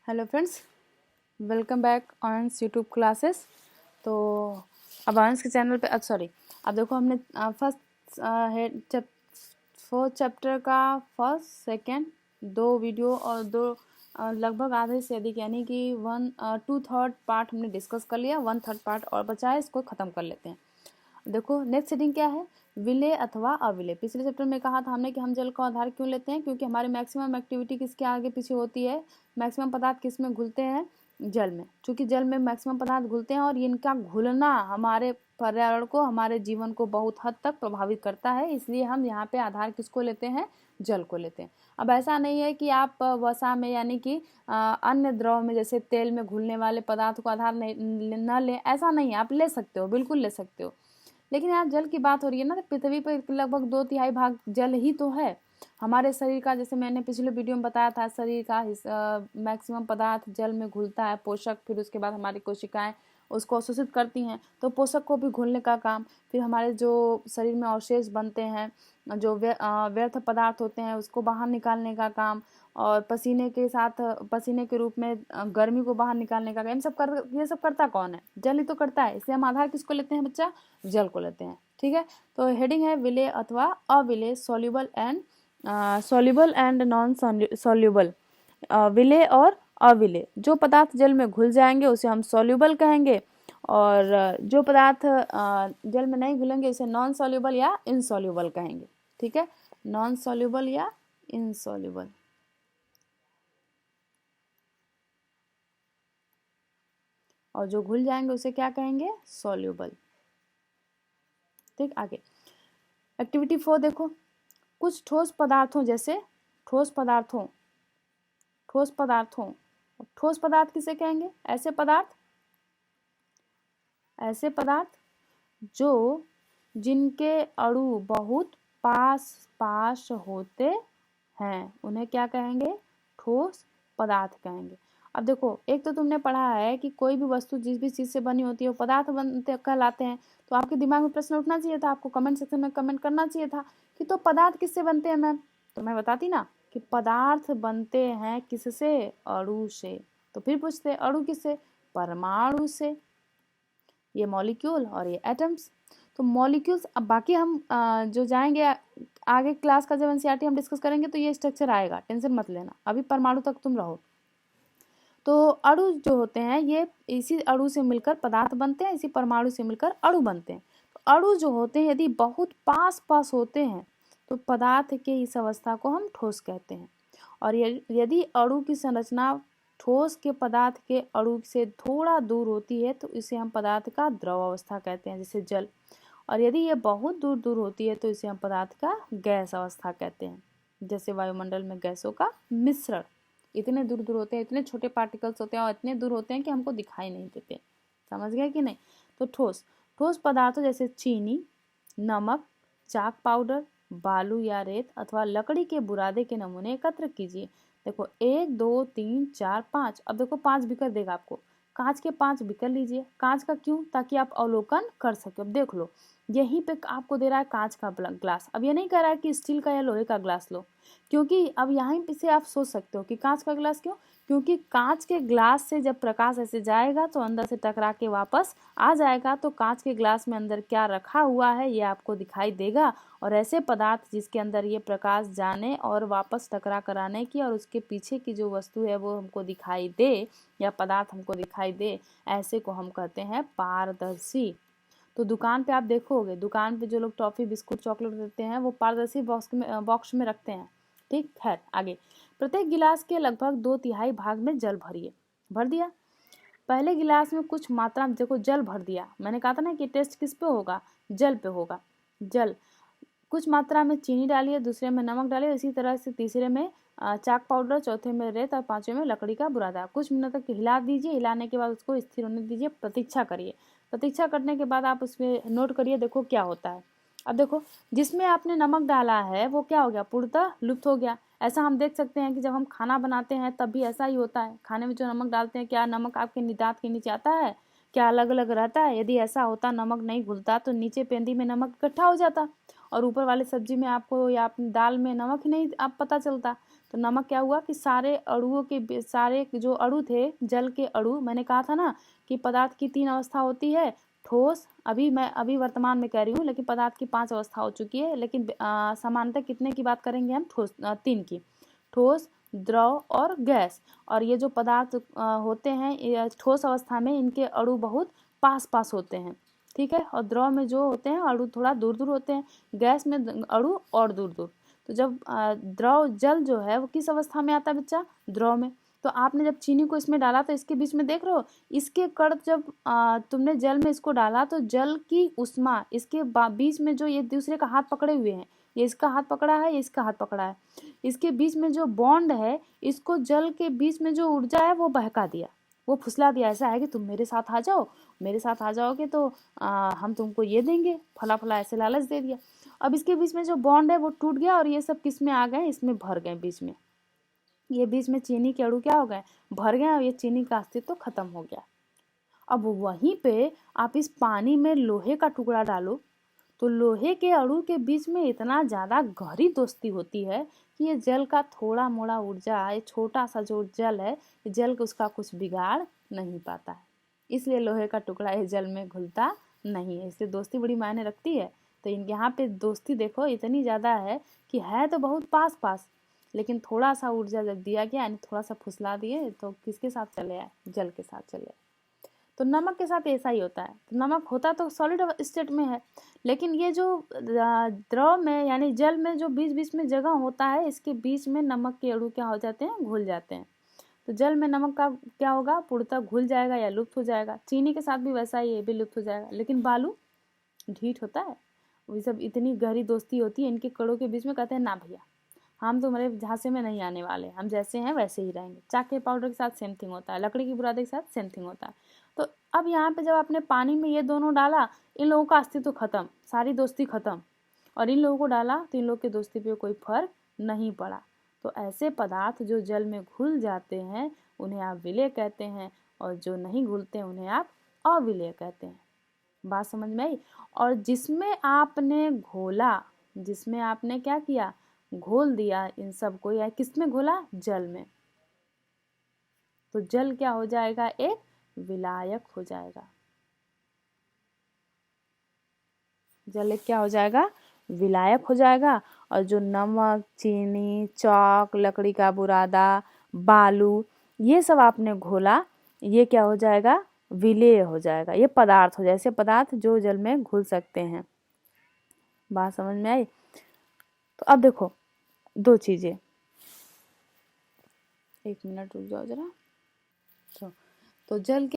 Hello friends, welcome back ऑन्स YouTube classes. तो अब ऑन्स के चैनल पे अब देखो हमने फर्स्ट फोर्थ चैप्टर का फर्स्ट सेकंड दो वीडियो और दो लगभग आधे से अधिक यानी कि 2/3 पार्ट हमने डिस्कस कर लिया। 1/3 पार्ट और बचा है, इसको ख़त्म कर लेते हैं। देखो नेक्स्ट हेडिंग क्या है, विलेय अथवा अविलेय। पिछले चैप्टर में कहा था हमने कि हम जल का आधार क्यों लेते हैं, क्योंकि हमारी मैक्सिमम एक्टिविटी किसके आगे पीछे होती है, मैक्सिमम पदार्थ किस में घुलते हैं, जल में। क्योंकि जल में मैक्सिमम पदार्थ घुलते हैं और इनका घुलना हमारे पर्यावरण को, हमारे जीवन को बहुत हद तक प्रभावित करता है, इसलिए हम यहाँ पे आधार किसको लेते हैं, जल को लेते हैं। अब ऐसा नहीं है कि आप वसा में यानी कि अन्य द्रव में जैसे तेल में घुलने वाले पदार्थ को आधार न लें, ऐसा नहीं है, आप ले सकते हो, बिल्कुल ले सकते हो। लेकिन यहाँ जल की बात हो रही है ना, तो पृथ्वी पर लगभग 2/3 भाग जल ही तो है। हमारे शरीर का, जैसे मैंने पिछले वीडियो में बताया था, शरीर का मैक्सिमम पदार्थ जल में घुलता है, पोषक, फिर उसके बाद हमारी कोशिकाएं उसको अवशोषित करती हैं, तो पोषक को भी घुलने का काम, फिर हमारे जो शरीर में अवशेष बनते हैं, जो व्यर्थ पदार्थ होते हैं, उसको बाहर निकालने का काम, और पसीने के साथ पसीने के रूप में गर्मी को बाहर निकालने का काम, ये सब करता कौन है, जल ही तो करता है। इसलिए हम आधार किसको लेते हैं बच्चा, जल को लेते हैं। ठीक है, तो हेडिंग है विलेय अथवा अविलेय, सॉल्युबल एंड नॉन सॉल्युबल। विलेय और अविलेय, जो पदार्थ जल में घुल जाएंगे उसे हम सॉल्युबल कहेंगे, और जो पदार्थ जल में नहीं घुलेंगे उसे नॉन सॉल्युबल या इनसॉल्युबल कहेंगे। ठीक है, नॉन सॉल्युबल या इनसॉल्युबल। और जो घुल जाएंगे उसे क्या कहेंगे, सॉल्युबल। ठीक, आगे एक्टिविटी 4 देखो, कुछ ठोस पदार्थों जैसे ठोस पदार्थ किसे कहेंगे, ऐसे पदार्थ जो जिनके अणु बहुत पास होते हैं उन्हें क्या कहेंगे, ठोस पदार्थ कहेंगे। अब देखो, एक तो तुमने पढ़ा है कि कोई भी वस्तु जिस भी चीज से बनी होती है वो पदार्थ बनते कहलाते हैं। तो आपके दिमाग में प्रश्न उठना चाहिए था, आपको कमेंट सेक्शन में कमेंट करना चाहिए था कि तो पदार्थ किससे बनते हैं मैम। तो मैं बताती ना कि पदार्थ बनते हैं किससे, अणु से। तो फिर पूछते अणु किससे, परमाणु से, ये मॉलिक्यूल और ये एटम्स। तो मॉलिक्यूल्स, अब बाकी हम जो जाएंगे आगे क्लास का जब एनसीईआरटी हम डिस्कस करेंगे तो ये स्ट्रक्चर आएगा, टेंशन मत लेना, अभी परमाणु तक तुम रहो। तो अणु जो होते हैं ये इसी अणु से मिलकर पदार्थ बनते हैं, इसी परमाणु से मिलकर अणु बनते हैं। तो अणु जो होते हैं यदि बहुत पास होते हैं तो पदार्थ के इस अवस्था को हम ठोस कहते हैं। और यदि अणु की संरचना ठोस के पदार्थ के अणु से थोड़ा दूर होती है तो इसे हम पदार्थ का द्रव अवस्था कहते हैं, जैसे जल। और यदि ये बहुत दूर होती है तो इसे हम पदार्थ का गैस अवस्था कहते हैं, जैसे वायुमंडल में गैसों का मिश्रण। इतने दूर होते हैं, इतने छोटे पार्टिकल्स होते हैं और इतने दूर होते हैं कि हमको दिखाई नहीं देते। समझ गए कि नहीं। तो ठोस पदार्थों जैसे चीनी, नमक, चाक पाउडर, बालू या रेत अथवा लकड़ी के बुरादे के नमूने एकत्र कीजिए। देखो 1 2 3 4 5, अब देखो 5 बिकर देगा आपको, कांच के 5 बिकर लीजिए। कांच का क्यों, ताकि आप अवलोकन कर सके। अब देख लो, यहीं पे आपको दे रहा है कांच का ग्लास, अब ये नहीं कह रहा है कि स्टील का या लोहे का ग्लास लो, क्योंकि अब यहाँ पे से आप सोच सकते हो कि कांच का ग्लास क्यों, क्योंकि कांच के ग्लास से जब प्रकाश ऐसे जाएगा तो अंदर से टकरा के वापस आ जाएगा, तो कांच के ग्लास में अंदर क्या रखा हुआ है ये आपको दिखाई देगा। और ऐसे पदार्थ जिसके अंदर ये प्रकाश जाने और वापस टकरा कर आने की और उसके पीछे की जो वस्तु है वो हमको दिखाई दे, या पदार्थ हमको दिखाई दे, ऐसे को हम कहते हैं पारदर्शी। तो दुकान पे आप देखोगे, दुकान पे जो लोग टॉफी बिस्कुट चॉकलेट देते हैं वो पारदर्शी बॉक्स में रखते हैं। ठीक है, आगे प्रत्येक गिलास के लगभग 2/3 भाग में जल भर दिया। पहले गिलास में कुछ मात्रा में देखो जल भर दिया, मैंने कहा था ना कि टेस्ट किस पे होगा, जल पे होगा। जल, कुछ मात्रा में चीनी डालिए, दूसरे में नमक डालिए, इसी तरह से तीसरे में चाक पाउडर, चौथे में रेत और पांचवें में लकड़ी का बुरादा। कुछ मिनट तक हिला दीजिए, हिलाने के बाद उसको स्थिर होने दीजिए, प्रतीक्षा करिए। प्रतीक्षा करने के बाद आप उसमें नोट करिए, देखो क्या होता है। अब देखो, जिसमें आपने नमक डाला है वो क्या हो गया, पूर्णतः लुप्त हो गया। ऐसा हम देख सकते हैं कि जब हम खाना बनाते हैं तब भी ऐसा ही होता है, खाने में जो नमक डालते हैं क्या नमक आपके दांत के नीचे आता है, क्या अलग अलग रहता है। यदि ऐसा होता, नमक नहीं घुलता, तो नीचे पेंदी में नमक इकट्ठा हो जाता और ऊपर वाले सब्जी में आपको या अपनी दाल में नमक ही नहीं आप पता चलता। तो नमक क्या हुआ कि सारे अणुओं के सारे जो अणु थे जल के अणु, मैंने कहा था ना कि पदार्थ की 3 अवस्था होती है, ठोस, अभी वर्तमान में कह रही हूँ, लेकिन पदार्थ की 5 अवस्था हो चुकी है, लेकिन सामान्यतः कितने की बात करेंगे हम, 3 की, ठोस, द्रव और गैस। और ये जो पदार्थ होते हैं ठोस अवस्था में इनके अणु बहुत पास पास होते हैं, ठीक है, और द्रव में जो होते हैं अणु थोड़ा दूर दूर होते हैं, गैस में अणु और दूर दूर। तो जब द्रव जल जो है वो किस अवस्था में आता है बच्चा, द्रव में। तो आपने जब चीनी को इसमें डाला तो इसके बीच में देख रहे हो, इसके कण जब तुमने जल में इसको डाला तो जल की उष्मा इसके बीच में, जो ये दूसरे का हाथ पकड़े हुए हैं, ये इसका हाथ पकड़ा है, ये इसका हाथ पकड़ा है, इसके बीच में जो बॉन्ड है, इसको जल के बीच में जो ऊर्जा है वो बहका दिया, वो फुसला दिया। ऐसा है कि तुम मेरे साथ आ जाओ, मेरे साथ आ जाओगे तो हम तुमको ये देंगे, फला फला, ऐसे लालच दे दिया। अब इसके बीच में जो बॉन्ड है वो टूट गया और ये सब किस में आ गए, इसमें भर गए, बीच में, ये बीच में चीनी के अणु क्या हो गए, भर गए, और ये चीनी का अस्तित्व तो खत्म हो गया। अब वहीं पे आप इस पानी में लोहे का टुकड़ा डालो तो लोहे के अणु के बीच में इतना ज़्यादा गहरी दोस्ती होती है कि ये जल का थोड़ा मोड़ा ऊर्जा, ये छोटा सा जो जल है, जल को उसका कुछ बिगाड़ नहीं पाता है। इसलिए लोहे का टुकड़ा ये जल में घुलता नहीं है, इसलिए दोस्ती बड़ी मायने रखती है। तो यहाँ पे दोस्ती देखो इतनी ज़्यादा है कि है तो बहुत पास पास, लेकिन थोड़ा सा ऊर्जा जब दिया गया, यानी थोड़ा सा फुसला दिए, तो किसके साथ चले आए, जल के साथ चले आए। तो नमक के साथ ऐसा ही होता है। तो नमक होता तो सॉलिड स्टेट में है, लेकिन ये जो द्रव में यानी जल में जो बीच बीच में जगह होता है, इसके बीच में नमक के अणु क्या हो जाते हैं, घुल जाते हैं। तो जल में नमक का क्या होगा, पूर्णतः घुल जाएगा या लुप्त हो जाएगा। चीनी के साथ भी वैसा ही, ये भी लुप्त हो जाएगा। लेकिन बालू ढीठ होता है, वो सब इतनी गहरी दोस्ती होती है इनके कणों के बीच में, कहते हैं ना भैया, हम तुम्हारे झांसे में नहीं आने वाले, हम जैसे हैं वैसे ही रहेंगे। चाक के पाउडर के साथ सेम थिंग होता है, लकड़ी की बुरादे के साथ सेम थिंग होता है। तो अब यहाँ पे जब आपने पानी में ये दोनों डाला, इन लोगों का अस्तित्व खत्म, सारी दोस्ती खत्म, और इन लोगों को डाला तो इन लोग की दोस्ती पे कोई फर्क नहीं पड़ा। तो ऐसे पदार्थ जो जल में घुल जाते हैं उन्हें आप विलेय कहते हैं, और जो नहीं घुलते उन्हें आप अविलेय कहते हैं। बात समझ में आई। और जिसमें आपने घोला, जिसमें आपने क्या किया, घोल दिया इन सब को, या किसमें घोला, जल में, तो जल क्या हो जाएगा, एक विलायक हो जाएगा। जल एक क्या हो जाएगा, विलायक हो जाएगा। और जो नमक, चीनी, चौक, लकड़ी का बुरादा, बालू, ये सब आपने घोला, ये क्या हो जाएगा, विलेय हो जाएगा। ये पदार्थ हो जाए, ऐसे पदार्थ जो जल में घुल सकते हैं। बात समझ में आई। तो अब देखो 2 चीजें, 1 मिनट रुक जाओ जरा। तो जल के